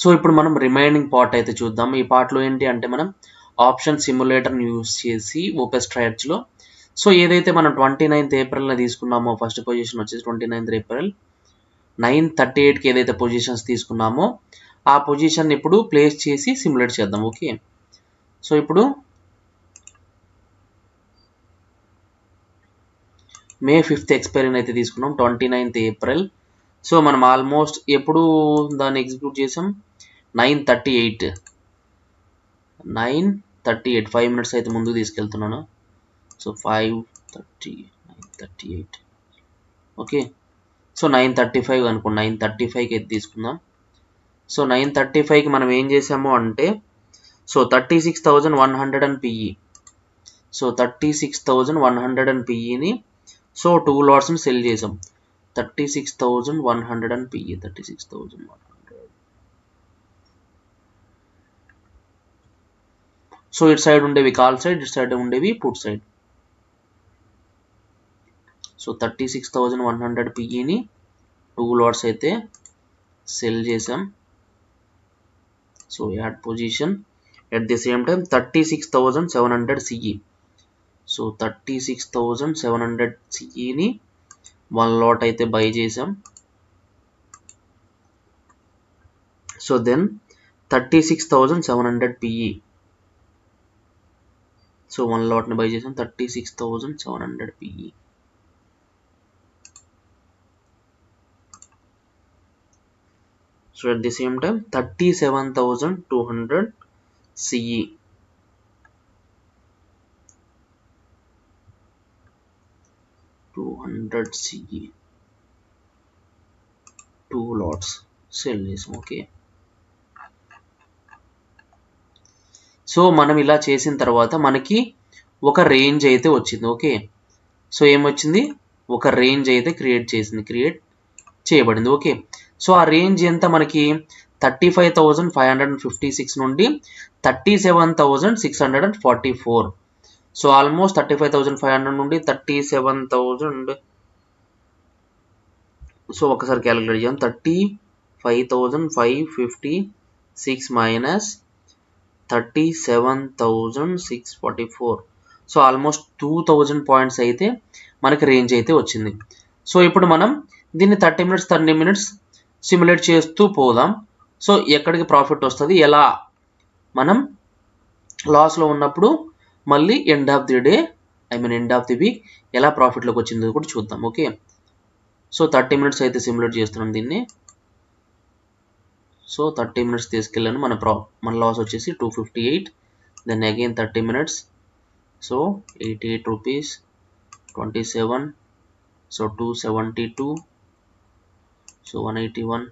So ఇప్పుడు మనం remaining part అయితే చూద్దాం. ఈ పార్ట్లో ఏంటి అంటే మనం ఆప్షన్ సిమ్యులేటర్ని యూస్ చేసి ఓపెస్ ట్రయడ్స్లో సో ఏదైతే మనం 29th ఏప్రిల్ని తీసుకున్నామో ఫస్ట్ పొజిషన్ వచ్చేసి 29th ఏప్రిల్ 9:38కి ఏదైతే పొజిషన్స్ తీసుకున్నామో ఆ పొజిషన్ ఇప్పుడు ప్లేస్ చేసి సిమ్యులేట్ చేద్దాం. ఓకే, సో ఇప్పుడు మే 5th ఎక్స్పైరీని అయితే తీసుకున్నాం 29th ఏప్రిల్. సో మనం ఆల్మోస్ట్ ఎప్పుడు దాన్ని ఎగ్జిక్యూట్ చేసాం 9:38 5 మినిట్స్ అయితే ముందుకు తీసుకెళ్తున్నాను. సో 5:30 9:38 ఓకే, సో 9:35 అనుకోండి 9:35కి అయితే తీసుకుందాం. సో 9:35కి మనం ఏం చేసాము అంటే సో 36,100 అని పిఈ, సో 36,100 అని పిఈని సో 2 లాట్స్ని సెల్ చేసాం. 36,100 అని పిఈ 36,100. సో ఇటు సైడ్ ఉండేవి కాల్ సైడ్, ఇటు సైడ్ ఉండేవి పుట్ సైడ్. సో 36,100 పిఈని 2 లాట్స్ అయితే సెల్ చేసాం. So add position at the same time 36,700 CE. So 36,700 సిఈని 1 లాట్ అయితే బై చేసాం. సో దెన్ 36,700 పిఈ, సో 1 లాట్ని బై చేసాం 36,700 PE. So at the same time 37,200 CE. CE 2 lots sell చేసాం. Okay, so మనం ఇలా చేసిన తర్వాత మనకి ఒక రేంజ్ అయితే వచ్చింది. ఓకే, సో ఏమొచ్చింది, ఒక రేంజ్ అయితే క్రియేట్ చేయబడింది. ఓకే, సో ఆ రేంజ్ ఎంత మనకి 35,556 నుండి 37,644. సో ఆల్మోస్ట్ 35,500 నుండి 37,000. సో ఒకసారి క్యాలిక్యులేట్ చేద్దాం. 35,556 మైనస్ 37,644. సో ఆల్మోస్ట్ 2,000 పాయింట్స్ అయితే మనకి రేంజ్ అయితే వచ్చింది. సో ఇప్పుడు మనం దీన్ని 30 మినిట్స్ సిమ్యులేట్ చేస్తూ పోదాం. సో ఎక్కడికి ప్రాఫిట్ వస్తుంది, ఎలా మనం లాస్లో ఉన్నప్పుడు మళ్ళీ end of the day end of the week ఎలా ప్రాఫిట్లోకి వచ్చిందో కూడా చూద్దాం. ఓకే, సో 30 మినిట్స్ అయితే సిమ్యులేట్ చేస్తున్నాం దీన్ని. సో 30 మినిట్స్ తీసుకెళ్ళాను, మన లాస్ వచ్చేసి 258. Then again 30 minutes, so 88 rupees 27. So 272, so 181,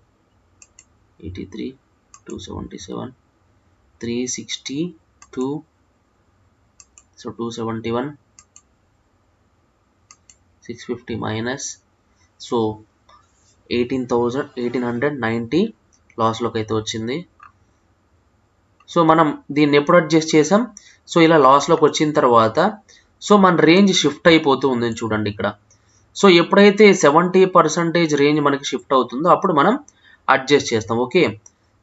83, 277, 362, so 271, 650 minus so 1890 లాస్లోకి అయితే వచ్చింది. సో మనం దీన్ని ఎప్పుడు అడ్జస్ట్ చేసాం, సో ఇలా లాస్లోకి వచ్చిన తర్వాత సో మన రేంజ్ షిఫ్ట్ అయిపోతూ ఉంది చూడండి ఇక్కడ. సో ఎప్పుడైతే 70% రేంజ్ మనకి షిఫ్ట్ అవుతుందో అప్పుడు మనం అడ్జస్ట్ చేస్తాం. ఓకే,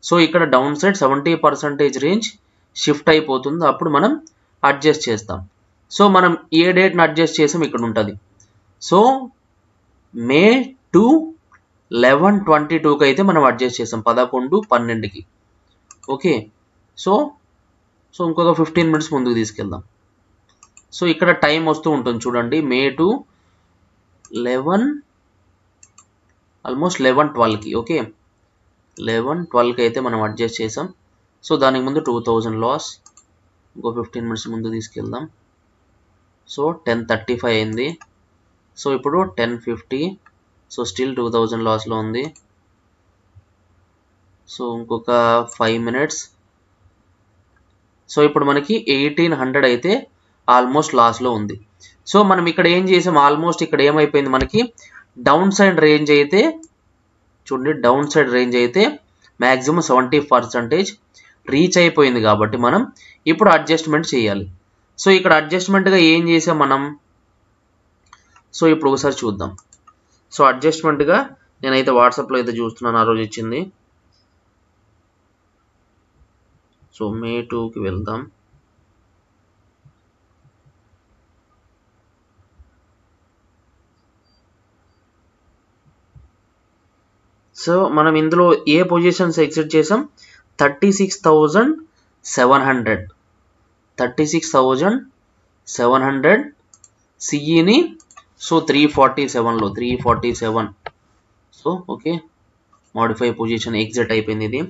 సో ఇక్కడ డౌన్ సైడ్ 70% రేంజ్ షిఫ్ట్ అయిపోతుంది, అప్పుడు మనం అడ్జస్ట్ చేస్తాం. సో మనం ఏ డేట్ని అడ్జస్ట్ చేసాం ఇక్కడ ఉంటుంది. సో మే 2 11/22కి అయితే మనం అడ్జస్ట్ చేసాం 11/12కి. ఓకే, సో ఇంకొక 15 మినిట్స్ ముందుకు తీసుకెళ్దాం. సో ఇక్కడ టైం వస్తూ ఉంటుంది చూడండి, మే 2 ఆల్మోస్ట్ 11/12కి. ఓకే, 11/12కి అయితే మనం అడ్జస్ట్ చేసాం. సో దానికి ముందు 2000 లాస్, ఇంకో 15 మినిట్స్ ముందు తీసుకెళ్దాం. సో 10:35 అయింది. సో ఇప్పుడు 10:50, సో స్టిల్ 2000 లాస్లో ఉంది. సో ఇంకొక 5 మినిట్స్. సో ఇప్పుడు మనకి 1800 అయితే ఆల్మోస్ట్ లాస్లో ఉంది. సో మనం ఇక్కడ ఏం చేసాం, ఆల్మోస్ట్ ఇక్కడ ఏమైపోయింది మనకి డౌన్ సైడ్ రేంజ్ అయితే చూడండి, డౌన్ సైడ్ రేంజ్ అయితే మ్యాక్సిమం 70% రీచ్ అయిపోయింది. కాబట్టి మనం ఇప్పుడు అడ్జస్ట్మెంట్ చేయాలి. సో ఇక్కడ అడ్జస్ట్మెంట్గా ఏం చేసాం మనం, సో ఇప్పుడు ఒకసారి చూద్దాం. సో అడ్జస్ట్మెంట్గా నేనైతే వాట్సాప్లో అయితే చూస్తున్నాను, ఆ రోజు ఇచ్చింది. సో మే 2కి వెళ్దాం. సో మనం ఇందులో ఏ పొజిషన్స్ ఎగ్జిట్ చేసాం? 36,700 36,700 సిఈని. సో 347లో 347. So okay, modify position exit అయిపోయింది ఇది.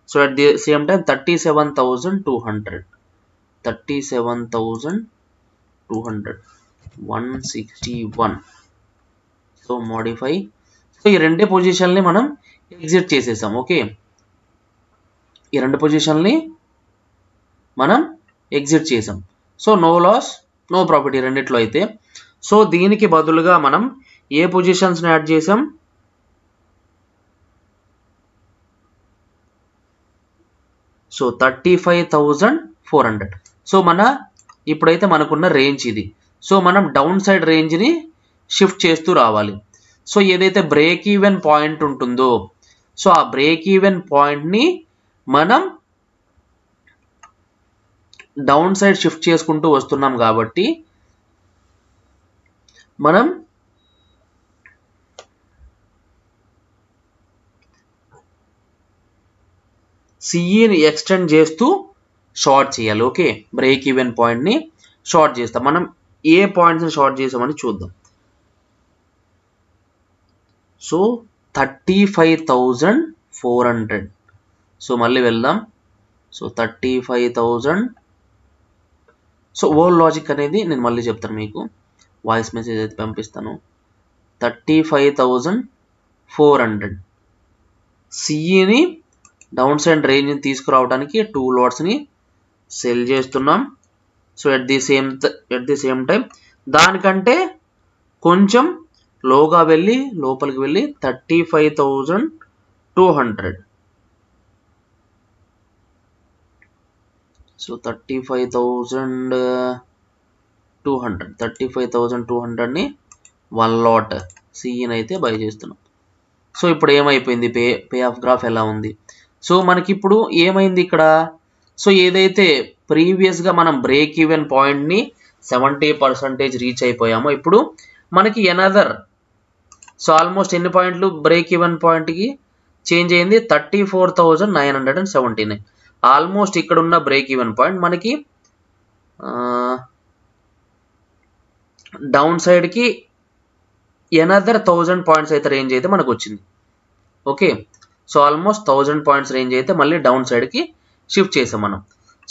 So at the same time 37,200 161. So modify. So ఈ రెండే పొజిషన్ని మనం ఎగ్జిట్ చేసేసాం. ఓకే, ఈ రెండు పొజిషన్ని మనం ఎగ్జిట్ చేసాం. So no loss no profit ఈ రెండిట్లో అయితే. సో దీనికి బదులుగా మనం ఏ పొజిషన్స్ని యాడ్ చేసాం? సో 35,400. సో ఇప్పుడైతే మనకున్న రేంజ్ ఇది. సో మనం డౌన్ సైడ్ రేంజ్ని షిఫ్ట్ చేస్తూ రావాలి. సో ఏదైతే బ్రేక్ ఈవెన్ పాయింట్ ఉంటుందో, సో ఆ బ్రేక్ ఈవెన్ పాయింట్ని మనం డౌన్ సైడ్ షిఫ్ట్ చేసుకుంటూ వస్తున్నాం కాబట్టి మనం సిఈని ఎక్స్టెండ్ చేస్తూ షార్ట్ చేయాలి. ఓకే, బ్రేక్ ఈవెన్ పాయింట్ని షార్ట్ చేస్తాం. మనం ఏ పాయింట్స్ని షార్ట్ చేసామని చూద్దాం. సో 35,400. సో మళ్ళీ వెళ్దాం. సో 35,000. సో ఓల్ లాజిక్ అనేది నేను మళ్ళీ చెప్తాను మీకు, వాయిస్ మెసేజ్ అయితే పంపిస్తాను. 35,400 సిఈని డౌన్ సైడ్ రేంజ్ని తీసుకురావడానికి 2 లాట్స్ని సెల్ చేస్తున్నాం. So at the same time దానికంటే కొంచెం లోగా వెళ్ళి లోపలికి వెళ్ళి 35,200. సో 35,200ని 1 లాట్ సిఈని అయితే బై చేస్తున్నాం. సో ఇప్పుడు ఏమైపోయింది, పే ఆఫ్ గ్రాఫ్ ఎలా ఉంది? సో మనకి ఇప్పుడు ఏమైంది ఇక్కడ? సో ఏదైతే ప్రీవియస్గా మనం బ్రేక్ ఈవెన్ పాయింట్ని 70% రీచ్ అయిపోయామో, ఇప్పుడు మనకి ఎనదర్, సో ఆల్మోస్ట్ ఎన్ని పాయింట్లు బ్రేక్ ఈవెన్ పాయింట్కి చేంజ్ అయింది? 34,979. ఆల్మోస్ట్ ఇక్కడ ఉన్న బ్రేక్ ఈవెన్ పాయింట్ మనకి డౌన్ సైడ్కి ఎనదర్ 1000 పాయింట్స్ అయితే రేంజ్ అయితే మనకు వచ్చింది. Okay, so almost 1000 points range అయితే మళ్ళీ డౌన్ సైడ్కి షిఫ్ట్ చేసాం మనం.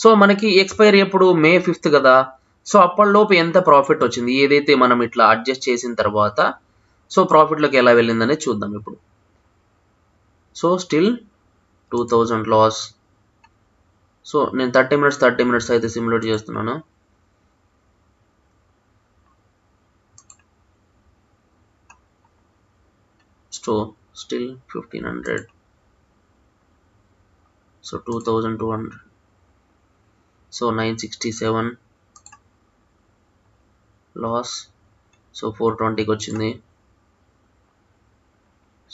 సో మనకి ఎక్స్పైరీ ఎప్పుడు? May 5th కదా. సో అప్పటిలోపు ఎంత ప్రాఫిట్ వచ్చింది ఏదైతే మనం ఇట్లా అడ్జస్ట్ చేసిన తర్వాత? సో ప్రాఫిట్లోకి ఎలా వెళ్ళిందనేది చూద్దాం ఇప్పుడు. So still 2000 loss. సో నేను 30 minutes అయితే సిమ్యులేట్ చేస్తున్నాను. So still 1500. So 2200. So 967 loss. So 420కి వచ్చింది.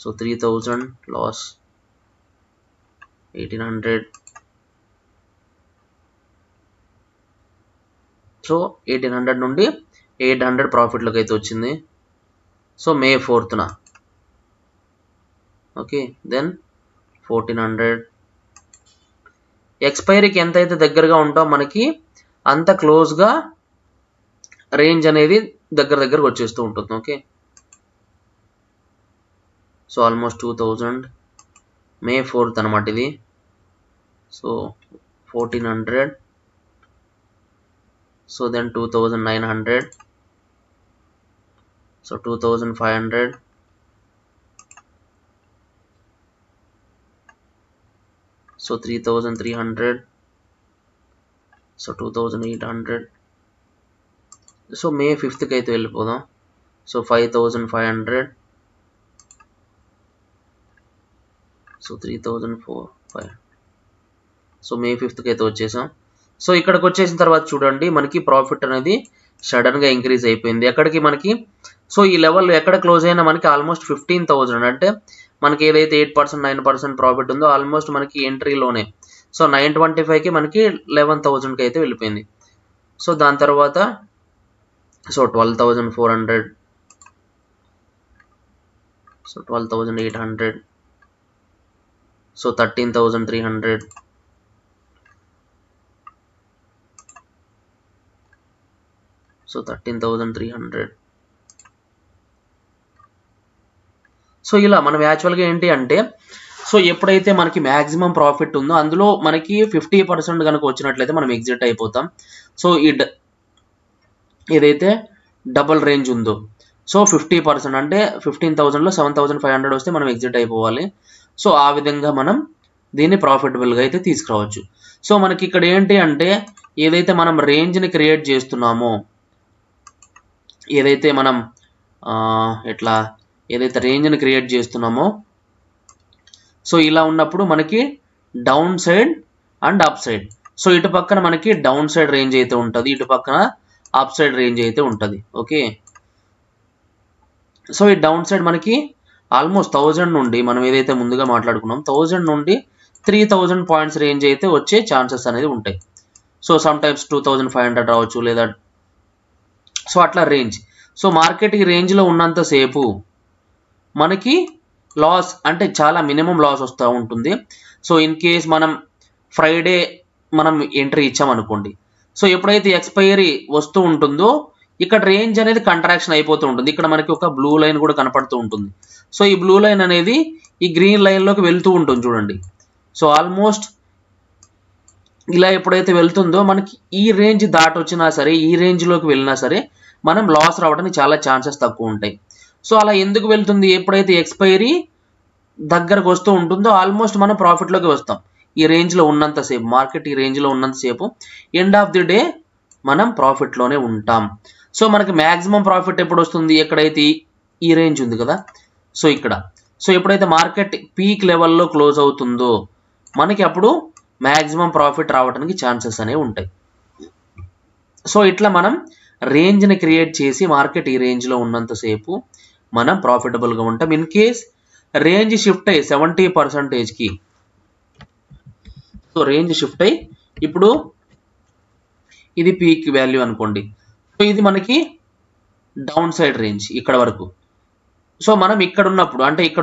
So 3000 loss. 1800. సో 1800 నుండి 800 ప్రాఫిట్లోకి అయితే వచ్చింది. So May 4th. Okay, then 1400. ఎక్స్పైరీకి ఎంత అయితే దగ్గరగా ఉంటాం మనకి అంత క్లోజ్గా రేంజ్ అనేది దగ్గరకు వచ్చేస్తూ ఉంటుంది. Okay, so almost 2000. May 4th అనమాట ఇది. So 1400. So then 2900. So 2500. So 3300. So 2800. So May 5th అయితే వెళ్ళిపోదాం. So 5500. So 3005. So May 5th అయితే వచ్చేసాం. సో ఇక్కడికి వచ్చేసిన తర్వాత చూడండి మనకి ప్రాఫిట్ అనేది సడన్గా ఇంక్రీజ్ అయిపోయింది. ఎక్కడికి మనకి? సో ఈ లెవెల్ ఎక్కడ క్లోజ్ అయినా మనకి ఆల్మోస్ట్ 15,000. అంటే మనకి ఏదైతే 8% 9% ప్రాఫిట్ ఉందో ఆల్మోస్ట్ మనకి ఎంట్రీలోనే సో 925కి మనకి 11,000కి అయితే వెళ్ళిపోయింది. సో దాని తర్వాత so 12,400, so 12,800, so 13,300, so 13,300. So ఇలా మనం యాక్చువల్గా ఏంటి అంటే సో ఎప్పుడైతే మనకి మ్యాక్సిమం ప్రాఫిట్ ఉందో అందులో మనకి 50% కనుక వచ్చినట్లయితే మనం ఎగ్జిట్ అయిపోతాం. సో ఏదైతే డబుల్ రేంజ్ ఉందో సో 50% అంటే 15,000లో 7,500 వస్తే మనం ఎగ్జిట్ అయిపోవాలి. సో ఆ విధంగా మనం దీన్ని ప్రాఫిటబుల్గా అయితే తీసుకురావచ్చు. సో మనకి ఇక్కడ ఏంటి అంటే ఏదైతే మనం రేంజ్ని క్రియేట్ చేస్తున్నామో ఏదైతే మనం ఏదైతే రేంజ్ని క్రియేట్ చేస్తున్నామో సో ఇలా ఉన్నప్పుడు మనకి down side and up side. So ఇటు పక్కన మనకి డౌన్ సైడ్ రేంజ్ అయితే ఉంటుంది, ఇటు పక్కన అప్ సైడ్ రేంజ్ అయితే ఉంటుంది. ఓకే, సో ఈ డౌన్ సైడ్ మనకి ఆల్మోస్ట్ 1000 నుండి మనం ఏదైతే ముందుగా మాట్లాడుకున్నాం 1000 నుండి 3000 పాయింట్స్ రేంజ్ అయితే వచ్చే ఛాన్సెస్ అనేది ఉంటాయి. సో సమ్ టైమ్స్ 2500 రావచ్చు లేదా సో అట్లా రేంజ్. సో మార్కెట్కి రేంజ్లో ఉన్నంతసేపు మనకి లాస్ అంటే చాలా మినిమం లాస్ వస్తూ ఉంటుంది. సో ఇన్ కేస్ మనం ఫ్రైడే మనం ఎంట్రీ ఇచ్చామనుకోండి, సో ఎప్పుడైతే ఎక్స్పైరీ వస్తూ ఉంటుందో ఇక్కడ రేంజ్ అనేది కంట్రాక్షన్ అయిపోతూ ఉంటుంది. ఇక్కడ మనకి ఒక బ్లూ లైన్ కూడా కనపడుతూ ఉంటుంది. సో ఈ బ్లూ లైన్ అనేది ఈ గ్రీన్ లైన్లోకి వెళ్తూ ఉంటుంది చూడండి. సో ఆల్మోస్ట్ ఇలా ఎప్పుడైతే వెళ్తుందో మనకి ఈ రేంజ్ దాటి వచ్చినా సరే ఈ రేంజ్లోకి వెళ్ళినా సరే మనం లాస్ రావడానికి చాలా ఛాన్సెస్ తక్కువ ఉంటాయి. సో అలా ఎందుకు వెళ్తుంది? ఎప్పుడైతే ఎక్స్పైరీ దగ్గరకు వస్తూ ఉంటుందో ఆల్మోస్ట్ మనం ప్రాఫిట్లోకి వస్తాం. ఈ రేంజ్లో ఉన్నంతసేపు మార్కెట్ ఈ రేంజ్లో ఉన్నంతసేపు ఎండ్ ఆఫ్ ది డే మనం ప్రాఫిట్లోనే ఉంటాం. సో మనకి మ్యాక్సిమం ప్రాఫిట్ ఎప్పుడు వస్తుంది? ఎక్కడైతే ఈ రేంజ్ ఉంది కదా, సో ఇక్కడ. సో ఎప్పుడైతే మార్కెట్ పీక్ లెవెల్లో క్లోజ్ అవుతుందో మనకి అప్పుడు మ్యాక్సిమం ప్రాఫిట్ రావడానికి ఛాన్సెస్ అనేవి ఉంటాయి. సో ఇట్లా మనం రేంజ్ని క్రియేట్ చేసి మార్కెట్ ఈ రేంజ్లో ఉన్నంతసేపు మనం ప్రాఫిటబుల్గా ఉంటాం. ఇన్ కేస్ రేంజ్ షిఫ్ట్ అయ్యి 70%కి సో రేంజ్ షిఫ్ట్ అయ్యి ఇప్పుడు ఇది పీక్ వాల్యూ అనుకోండి, సో ఇది మనకి డౌన్ సైడ్ రేంజ్ ఇక్కడ వరకు. సో మనం ఇక్కడ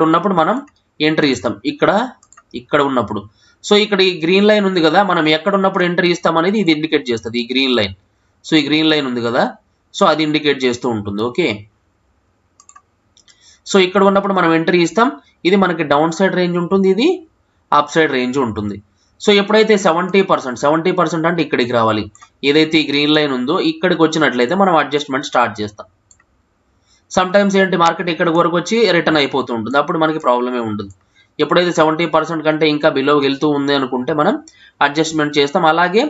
ఉన్నప్పుడు మనం ఎంట్రీ ఇస్తాం ఇక్కడ ఉన్నప్పుడు. సో ఇక్కడ ఈ గ్రీన్ లైన్ ఉంది కదా, మనం ఎక్కడ ఉన్నప్పుడు ఎంట్రీ ఇస్తాం అనేది ఇది ఇండికేట్ చేస్తుంది. ఈ గ్రీన్ లైన్, సో ఈ గ్రీన్ లైన్ ఉంది కదా, సో అది ఇండికేట్ చేస్తూ ఉంటుంది. ఓకే, సో ఇక్కడ ఉన్నప్పుడు మనం ఎంట్రీ ఇస్తాం. ఇది మనకి డౌన్ సైడ్ రేంజ్ ఉంటుంది, ఇది అప్ సైడ్ రేంజ్ ఉంటుంది. సో ఎప్పుడైతే 70% అంటే ఇక్కడికి రావాలి, ఏదైతే ఈ గ్రీన్ లైన్ ఉందో ఇక్కడికి వచ్చినట్లయితే మనం అడ్జస్ట్మెంట్ స్టార్ట్ చేస్తాం. సమ్ టైమ్స్ ఏంటి మార్కెట్ ఇక్కడికి వరకు వచ్చి రిటర్న్ అయిపోతూ ఉంటుంది, అప్పుడు మనకి ప్రాబ్లమే ఉంటుంది. ఎప్పుడైతే 70% కంటే ఇంకా బిలో వెళ్తూ ఉంది అనుకుంటే మనం అడ్జస్ట్మెంట్ చేస్తాం. అలాగే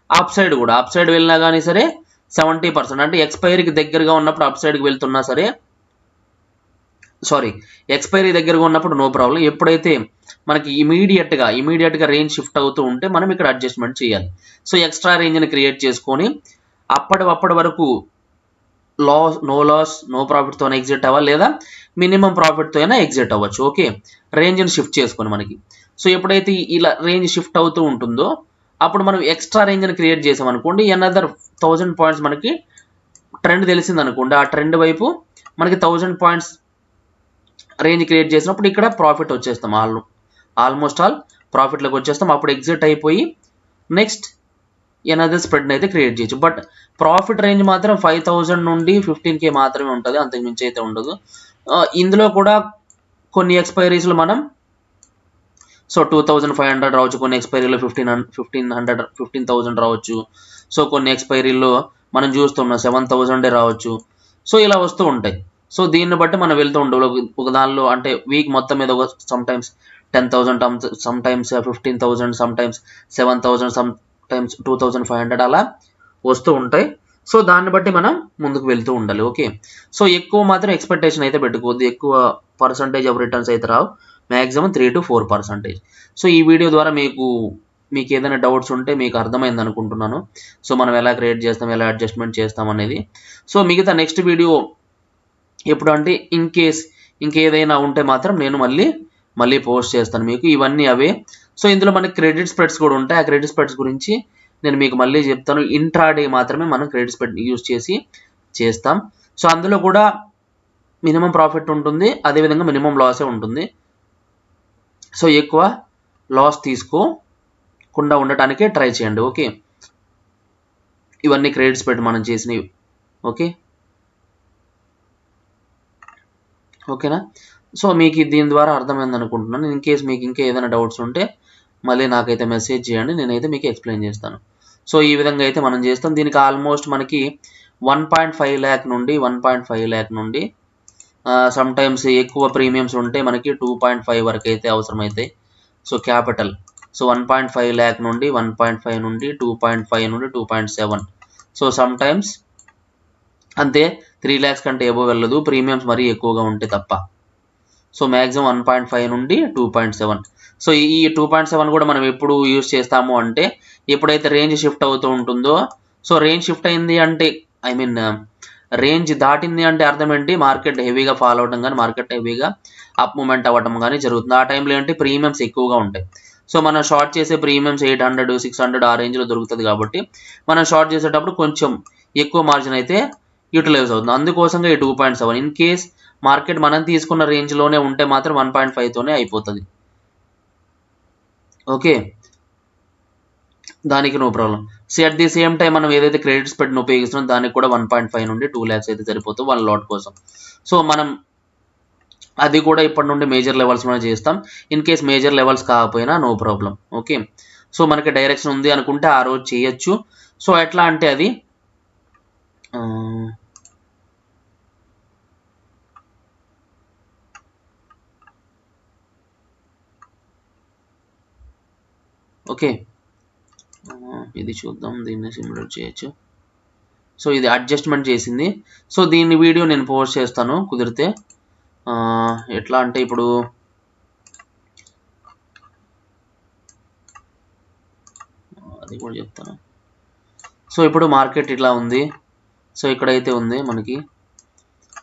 అప్ సైడ్ కూడా, అప్ సైడ్ వెళ్ళినా కానీ సరే 70% అంటే ఎక్స్పైరీకి దగ్గరగా ఉన్నప్పుడు అప్ సైడ్కి వెళ్తున్నా సరే ఎక్స్పైరీ దగ్గరగా ఉన్నప్పుడు నో ప్రాబ్లం. ఎప్పుడైతే మనకి ఇమీడియట్గా రేంజ్ షిఫ్ట్ అవుతూ ఉంటే మనం ఇక్కడ అడ్జస్ట్మెంట్ చేయాలి. సో ఎక్స్ట్రా రేంజ్ని క్రియేట్ చేసుకొని అప్పటి వరకు నో లాస్ నో ప్రాఫిట్తో ఎగ్జిట్ అవ్వాలి, లేదా మినిమం ప్రాఫిట్తో అయినా ఎగ్జిట్ అవ్వచ్చు. ఓకే, రేంజ్ని షిఫ్ట్ చేసుకొని మనకి. సో ఎప్పుడైతే ఇలా రేంజ్ షిఫ్ట్ అవుతూ ఉంటుందో అప్పుడు మనం ఎక్స్ట్రా రేంజ్ని క్రియేట్ చేసామనుకోండి, అనదర్ 1000 పాయింట్స్ మనకి ట్రెండ్ తెలిసింది అనుకోండి, ఆ ట్రెండ్ వైపు మనకి 1000 పాయింట్స్ రేంజ్ క్రియేట్ చేసినప్పుడు ఇక్కడ ప్రాఫిట్ వచ్చేస్తాం. ఆల్మోస్ట్ ఆల్ ప్రాఫిట్లోకి వచ్చేస్తాం. అప్పుడు ఎగ్జిట్ అయిపోయి నెక్స్ట్ ఎనదర్ స్ప్రెడ్ని అయితే క్రియేట్ చేయొచ్చు. బట్ ప్రాఫిట్ రేంజ్ మాత్రం 5,000 నుండి 15K మాత్రమే ఉంటుంది, అంతకు మించి అయితే ఉండదు. ఇందులో కూడా కొన్ని ఎక్స్పైరీస్లో మనం 2,500 రావచ్చు, కొన్ని ఎక్స్పైరీలో 15,000 రావచ్చు. సో కొన్ని ఎక్స్పైరీల్లో మనం చూస్తున్నాం 7,000 రావచ్చు. సో ఇలా వస్తూ ఉంటాయి. సో దీన్ని బట్టి మనం వెళ్తూ ఉంటాం. ఒక దానిలో అంటే వీక్ మొత్తం మీద ఒక some times 10,000, some times 15,000, some times 7,000, some times 2,500 అలా వస్తూ ఉంటాయి. సో దాన్ని బట్టి మనం ముందుకు వెళ్తూ ఉండాలి. ఓకే, సో ఎక్కువ మాత్రం ఎక్స్పెక్టేషన్ అయితే పెట్టుకోవద్దు, ఎక్కువ పర్సంటేజ్ ఆఫ్ రిటర్న్స్ అయితే రావు, మ్యాక్సిమం 3 to 4%. సో ఈ వీడియో ద్వారా మీకు ఏదైనా డౌట్స్ ఉంటే మీకు అర్థమైంది అనుకుంటున్నాను. సో మనం ఎలా క్రియేట్ చేస్తాం, ఎలా అడ్జస్ట్మెంట్ చేస్తాం అనేది. సో మిగతా నెక్స్ట్ వీడియో ఎప్పుడు అంటే ఇంకేదైనా ఉంటే మాత్రం నేను మళ్ళీ పోస్ట్ చేస్తాను మీకు. ఇవన్నీ అవే. సో ఇందులో మనకి క్రెడిట్ స్ప్రెడ్స్ కూడా ఉంటాయి. ఆ క్రెడిట్ స్ప్రెడ్స్ గురించి నేను మీకు మళ్ళీ చెప్తాను. ఇంట్రాడే మాత్రమే మనం క్రెడిట్ స్ప్రెడ్ యూజ్ చేసి చేస్తాం. సో అందులో కూడా మినిమం ప్రాఫిట్ ఉంటుంది, అదేవిధంగా మినిమం లాసే ఉంటుంది. సో ఎక్కువ లాస్ తీసుకోకుండా ఉండటానికే ట్రై చేయండి. ఓకే, ఇవన్నీ క్రెడిట్ స్ప్రెడ్ మనం చేసినవి. ఓకే ఓకేనా. సో మీకు దీని ద్వారా అర్థమైంది అనుకుంటున్నాను. ఇన్ కేస్ మీకు ఇంకా ఏదైనా డౌట్స్ ఉంటే మళ్ళీ నాకైతే మెసేజ్ చేయండి, నేనైతే మీకు ఎక్స్ప్లెయిన్ చేస్తాను. సో ఈ విధంగా అయితే మనం చేస్తాం. దీనికి ఆల్మోస్ట్ మనకి 1.5 lakh నుండి 1.5 lakh నుండి సమ్ టైమ్స్ ఎక్కువ ప్రీమియమ్స్ ఉంటే మనకి 2.5 వరకు అయితే అవసరమైతాయి. సో క్యాపిటల్, సో 1.5 lakh నుండి 1.5 నుండి 2.5 నుండి 2.7. సో సమ్ టైమ్స్ అంతే 3 lakhs కంటే ఎబో వెళ్ళదు, ప్రీమియమ్స్ మరీ ఎక్కువగా ఉంటే తప్ప. సో మ్యాక్సిమం 1.5 నుండి 2.7. సో ఈ 2.7 కూడా మనం ఎప్పుడు యూజ్ చేస్తాము అంటే ఎప్పుడైతే రేంజ్ షిఫ్ట్ అవుతూ ఉంటుందో. సో రేంజ్ షిఫ్ట్ అయింది అంటే ఐ మీన్ రేంజ్ దాటింది అంటే అర్థం ఏంటి, మార్కెట్ హెవీగా ఫాలో అవడం కానీ మార్కెట్ హెవీగా అప్ మూమెంట్ అవ్వడం కానీ జరుగుతుంది. ఆ టైంలో ఏంటి ప్రీమియమ్స్ ఎక్కువగా ఉంటాయి. సో మనం షార్ట్ చేసే ప్రీమియమ్స్ 800 600 ఆ రేంజ్లో దొరుకుతుంది కాబట్టి మనం షార్ట్ చేసేటప్పుడు కొంచెం ఎక్కువ మార్జిన్ అయితే యూటిలైజ్ అవుతుంది. అందుకోసంగా ఈ 2.7. ఇన్ కేస్ మార్కెట్ మనం తీసుకున్న రేంజ్లోనే ఉంటే మాత్రం 1.5తోనే అయిపోతుంది. ఓకే, దానికి no problem. So at the same time మనం ఏదైతే క్రెడిట్ స్ప్రెడ్ని ఉపయోగిస్తున్నాం దానికి కూడా 1.5 నుండి 2 lakhs అయితే సరిపోతుంది 1 lot కోసం. సో మనం అది కూడా ఇప్పటి నుండి మేజర్ లెవెల్స్లోనే చేస్తాం. ఇన్ కేస్ మేజర్ లెవెల్స్ కాకపోయినా నో ప్రాబ్లం. ఓకే, సో మనకి డైరెక్షన్ ఉంది అనుకుంటే ఆ రోజు చేయొచ్చు. సో ఎట్లా అంటే అది ఓకే, ఇది చూద్దాం, దీన్ని సిమ్యులేట్ చేయొచ్చు. సో ఇది అడ్జస్ట్మెంట్ చేసింది. సో దీన్ని వీడియో నేను పోస్ట్ చేస్తాను కుదిరితే. ఎట్లా అంటే ఇప్పుడు అది కూడా చెప్తాను. సో ఇప్పుడు మార్కెట్ ఇట్లా ఉంది. సో ఇక్కడైతే ఉంది మనకి.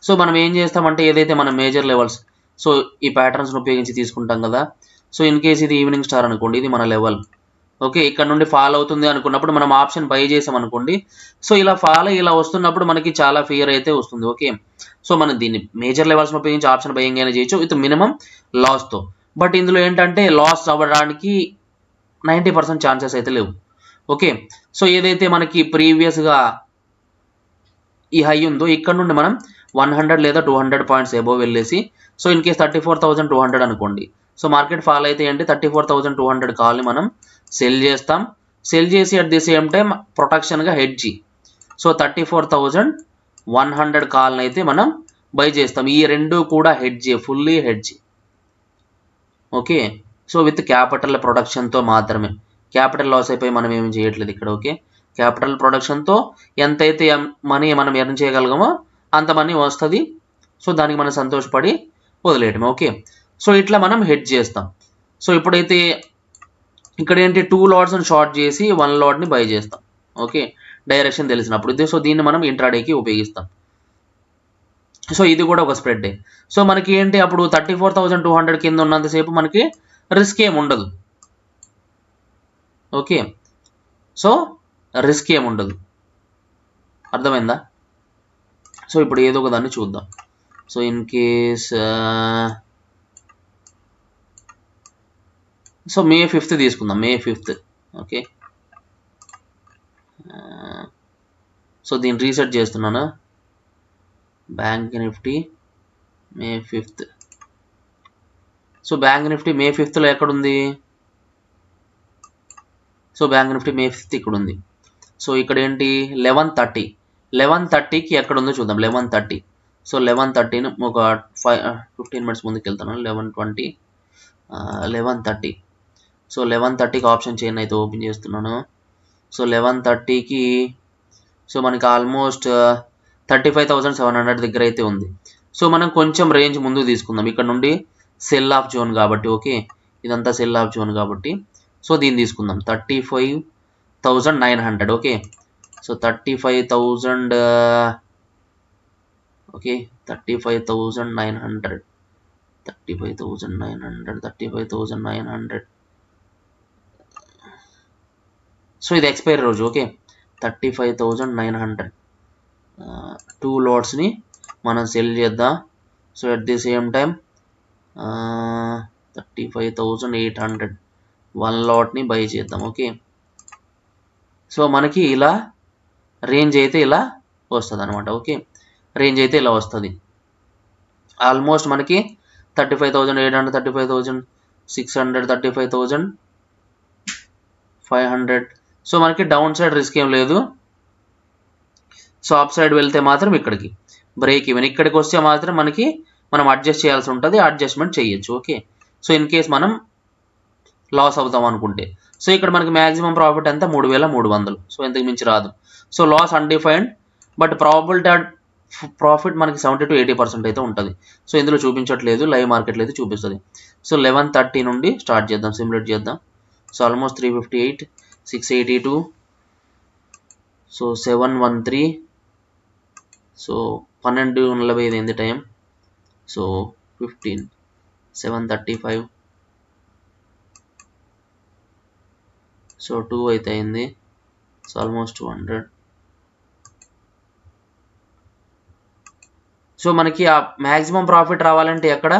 సో మనం ఏం చేస్తామంటే ఏదైతే మన మేజర్ లెవెల్స్, సో ఈ ప్యాటర్న్స్ని ఉపయోగించి తీసుకుంటాం కదా. సో ఇన్ కేస్ ఇది ఈవినింగ్ స్టార్ అనుకోండి, ఇది మన లెవెల్. ఓకే, ఇక్కడ నుండి ఫాల్ అవుతుంది అనుకున్నప్పుడు మనం ఆప్షన్ బై చేసాం అనుకోండి. సో ఇలా ఫాల్ ఇలా వస్తున్నప్పుడు మనకి చాలా ఫియర్ అయితే వస్తుంది. ఓకే, సో మనం దీన్ని మేజర్ లెవెల్స్ ఉపయోగించి ఆప్షన్ బయింగ్ అయినా చేయొచ్చు విత్ మినిమం లాస్తో. బట్ ఇందులో ఏంటంటే లాస్ అవ్వడానికి 90% ఛాన్సెస్ అయితే లేవు. ఓకే, సో ఏదైతే మనకి ప్రీవియస్గా ఈ హై ఉందో ఇక్కడ నుండి మనం 100 లేదా 200 పాయింట్స్ ఎబో వెళ్ళేసి, సో ఇన్ కేస్ 34,200 అనుకోండి. సో మార్కెట్ ఫాల్ అయితే ఏంటి 34,200 కాల్ని మనం సెల్ చేస్తాం. సెల్ చేసి అట్ ది సేమ్ టైం ప్రొటెక్షన్గా హెడ్జి, సో 34,100 కాల్ని అయితే మనం బై చేస్తాం. ఈ రెండు కూడా hedge, fully hedge. Okay, so with capital ప్రొడక్షన్తో మాత్రమే. క్యాపిటల్ లాస్ అయిపోయి మనం ఏమి చేయట్లేదు ఇక్కడ. ఓకే, క్యాపిటల్ ప్రొడక్షన్తో ఎంతైతే మనీ మనం ఎర్న్ చేయగలగమో అంత మనీ వస్తుంది. సో దానికి మనం సంతోషపడి వదిలేయటం. ఓకే, సో ఇట్లా మనం హెడ్జ్ చేస్తాం. సో ఇప్పుడైతే ఇక్కడ ఏంటి 2 lotsని షార్ట్ చేసి 1 lotని బై చేస్తాం. ఓకే, డైరెక్షన్ తెలిసినప్పుడు. సో దీన్ని మనం ఇంట్రాడేకి ఉపయోగిస్తాం. సో ఇది కూడా ఒక స్ప్రెడ్. సో మనకి ఏంటి అప్పుడు 34,200 కింద ఉన్నంతసేపు మనకి రిస్క్ ఏమి ఉండదు. ఓకే, సో రిస్క్ ఏమి ఉండదు, అర్థమైందా. సో ఇప్పుడు ఏదో ఒక దాన్ని చూద్దాం. So in case so May 5th తీసుకుందాం, May 5th. ఓకే, సో దీన్ని రీసెట్ చేస్తున్నాను. Bank Nifty May 5th. So bank Nifty May 5thలో ఎక్కడుంది? So bank Nifty May 5th ఇక్కడ ఉంది. సో ఇక్కడ ఏంటి 11:30కి ఎక్కడ ఉందో చూద్దాం. 11:30. సో 11:30ని ఒక 15 minutes ముందుకు వెళ్తాను. 11:20 11:30. సో 11:30కి ఆప్షన్ చైన్ అయితే ఓపెన్ చేస్తున్నాను. సో 11:30కి సో మనకి ఆల్మోస్ట్ 35,700 దగ్గర అయితే ఉంది. సో మనం కొంచెం రేంజ్ ముందుకు తీసుకుందాం. ఇక్కడ నుండి సెల్ ఆఫ్ జోన్ కాబట్టి. ఓకే, ఇదంతా సెల్ ఆఫ్ జోన్ కాబట్టి సో దీన్ని తీసుకుందాం 35,900. ఓకే, సో 35,000 ఓకే 35,900 35,900 35,900 సో ఇది ఎక్స్పైరీ రోజు. ఓకే, 35,900 2 లాట్స్ని మనం సెల్ చేద్దాం. So at the same time 35,800 1 లాట్ని బై చేద్దాం. ఓకే, సో మనకి ఇలా రేంజ్ అయితే ఇలా వస్తుంది అనమాట. ఓకే, రేంజ్ అయితే ఇలా వస్తుంది. ఆల్మోస్ట్ మనకి 35,800, 35,600, 35,500. సో మనకి డౌన్ సైడ్ రిస్క్ ఏం లేదు. సో అప్ సైడ్ వెళ్తే మాత్రం ఇక్కడికి బ్రేక్ ఈవెన్, ఇక్కడికి వస్తే మాత్రం మనం అడ్జస్ట్ చేయాల్సి ఉంటుంది, అడ్జస్ట్మెంట్ చేయొచ్చు. ఓకే, సో ఇన్ కేస్ మనం లాస్ అవుతాం అనుకుంటే, సో ఇక్కడ మనకి మ్యాక్సిమం ప్రాఫిట్ ఎంత 3,300. సో ఇంతకు మించి రాదు. So loss undefined, but probability profit మనకి 70 to 80% అయితే ఉంటుంది. సో ఇందులో చూపించట్లేదు, లైవ్ మార్కెట్లో అయితే చూపిస్తుంది. సో 11:30 నుండి స్టార్ట్ చేద్దాం, సిమ్యులేట్ చేద్దాం. సో ఆల్మోస్ట్ 358, 682, సో 713, సో 12:45 అయింది టైం. సో 15, 7:35, సో 2 అయితే అయింది. So almost 200. సో మనకి ఆ మ్యాక్సిమం ప్రాఫిట్ రావాలంటే ఎక్కడ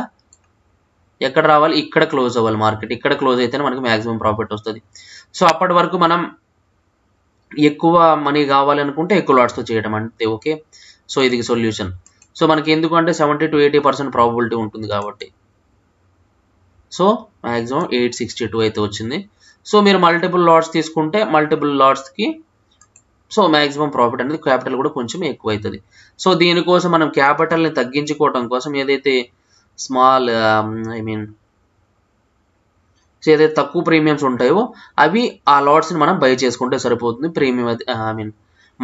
రావాలి? ఇక్కడ క్లోజ్ అవ్వాలి మార్కెట్. ఇక్కడ క్లోజ్ అయితేనే మనకి మ్యాక్సిమం ప్రాఫిట్ వస్తుంది. సో అప్పటి వరకు మనం ఎక్కువ మనీ కావాలనుకుంటే ఎక్కువ లాట్స్తో చేయడం అంతే. ఓకే, సో ఇది సొల్యూషన్. సో మనకి ఎందుకంటే 70 to 80% ప్రాబబిలిటీ ఉంటుంది కాబట్టి. సో మ్యాక్సిమం 862 అయితే వచ్చింది. సో మీరు మల్టిపుల్ లాట్స్ తీసుకుంటే మల్టిపుల్ లాట్స్కి సో మ్యాక్సిమం ప్రాఫిట్ అనేది క్యాపిటల్ కూడా కొంచెం ఎక్కువ అవుతుంది. సో దీనికోసం మనం క్యాపిటల్ని తగ్గించుకోవడం కోసం ఏదైతే స్మాల్ ఏదైతే తక్కువ ప్రీమియమ్స్ ఉంటాయో అవి ఆ లాట్స్ని మనం బై చేసుకుంటే సరిపోతుంది. ప్రీమియం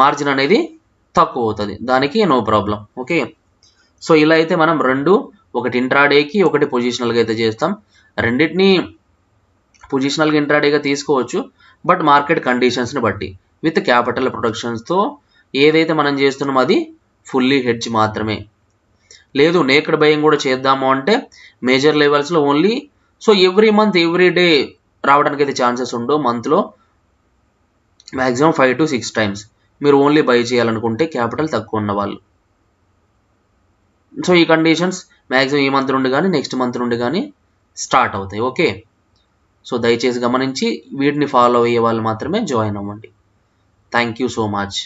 మార్జిన్ అనేది తక్కువ అవుతుంది, దానికి నో ప్రాబ్లం. ఓకే, సో ఇలా అయితే మనం ఒకటి ఇంట్రాడేకి ఒకటి పొజిషనల్గా అయితే చేస్తాం. రెండింటిని పొజిషనల్గా ఇంట్రాడేగా తీసుకోవచ్చు, బట్ మార్కెట్ కండిషన్స్ని బట్టి విత్ క్యాపిటల్ ప్రొటెక్షన్స్తో ఏదైతే మనం చేస్తున్నామో అది ఫుల్లీ హెడ్జ్ మాత్రమే. లేదు నేకెడ్ బయింగ్ కూడా చేద్దాము అంటే మేజర్ లెవెల్స్లో only so every month every day రావడానికి అయితే ఛాన్సెస్ ఉండవు. మంత్లో మ్యాక్సిమం 5 to 6 times మీరు ఓన్లీ బై చేయాలనుకుంటే క్యాపిటల్ తక్కువ ఉన్న వాళ్ళు. సో ఈ కండిషన్స్ మ్యాక్సిమం ఈ మంత్ నుండి కానీ నెక్స్ట్ మంత్ నుండి కానీ స్టార్ట్ అవుతాయి. ఓకే, సో దయచేసి గమనించి వీటిని ఫాలో అయ్యే వాళ్ళు మాత్రమే జాయిన్ అవ్వండి. Thank you so much.